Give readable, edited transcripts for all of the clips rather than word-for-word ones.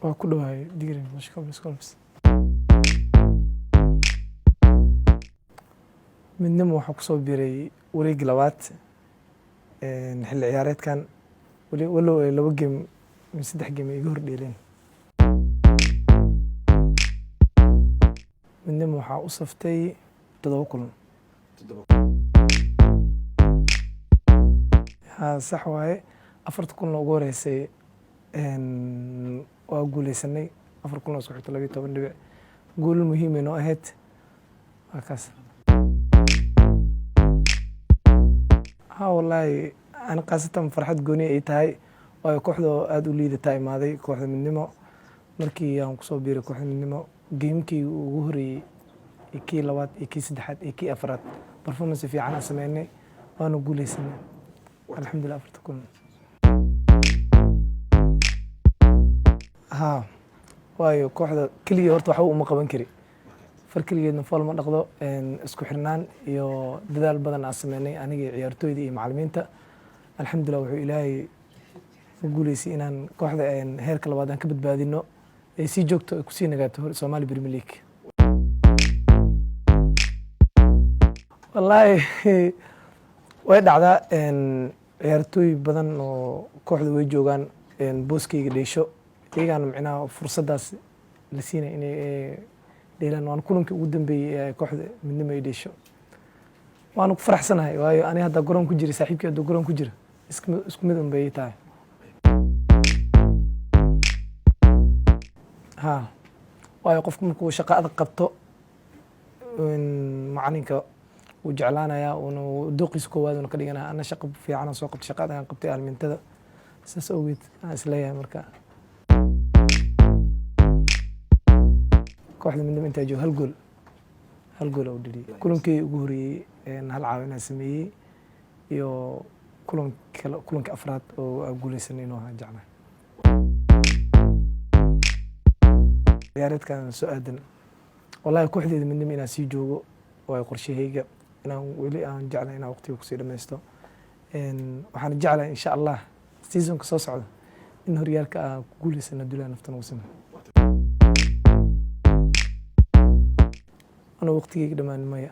waa ku dhawahay digriin mashkuulkiis. Midnimo waxaa kusoo biiray wareegii labaad xilli ciyaareedkan walow ay 2 game mise 3 game ay iga hor dheeleen. Midnimo waxaa u saftay 7 kulan. Sax waaye 4 kulan ugu horeysay waa guuleysanay 4 kulan oo isku xigta 12 dhibic. Guul muhiim ah oo ahayd waa kaas. Wallaahi أنا qaasatan farxad gooni ay tahay waayo kooxda aad u liidataa imaaday kooxda midnimo markii aan kusoo biiray kooxda midnimo geemkii ugu horeeyay kii labaad iyo kii saddexaad iyo kii afraad performance fiican aan sameynay waana guuleysanay alxamdulillah 4 kulan. waayo kooxda keliya horta waxba uma qaban kari far keligeedna fool ma dhaqdo isku xirnaan iyo dadaal badan aan sameynay aniga ciyaartooyda iyo macallimiinta alxamdulillah wuxuu ilaahay u guuleysay inaan kooxda heerka labaad aan ka badbaadino ay sii joogto ay kusii nagaato Somali Premier League. wallaahi way dhacdaa ciyaartooy badan oo kooxda way joogaan booskeyga dheesho iyagana micnaha fursadaas la siinay inay dheelaan waan kulankii ugu dambeeyay ee kooxda midnimo ay dheesho waan ku faraxsanahay waayo ani hadda garoon ku jiray saaxiibkii hadda garoon ku jira isku mid bay tahay. waayo qofku markuu shaqo adag qabto macalinka wuu jeclaanayaa uu dooqiisa koowaad una ka dhiganaya ana shaqo fiican aan soo qabtay shaqo adag aan qabtay aalmintada saas awgeed aan isleeyahay marka kooxda midnimo intaa joogo hal gool oo dhaliyay kulankii ugu horeeyay hal caawin aan sameeyay iyo kulanka afraad oo aan guuleysanay inuu ahaa jeclahay. ciyaareedkan soo aadan wallaahi kooxdeeda midnimo inaan sii joogo waayo qorshahayga inaan weli aan jeclahay inaan waqtiga kusii dhammaysto waxaan jeclahay insha allah seasonka soo socda in horyaalka aan ku guuleysano dulaan naftan ugu samey أنا وقتي قدام المية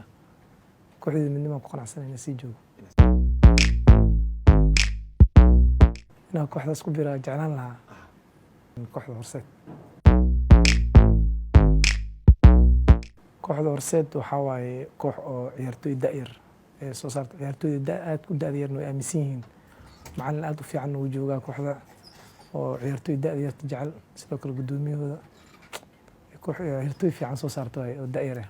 كل واحد مني ما بقنع سنة نسيجو أنا كل واحد أسكو بيرا جعلان لها كل واحد ورسات كل واحد ورسات وحواي كوح عيارتوي دائر سو صارت عيارتوي دائر كل دائر إنه أمسين مع الآد وفي عنه وجوجا كل واحد وعيارتوي دائر تجعل سلوك القدومي هذا كوح عيارتوي في عن سو صارت دائرة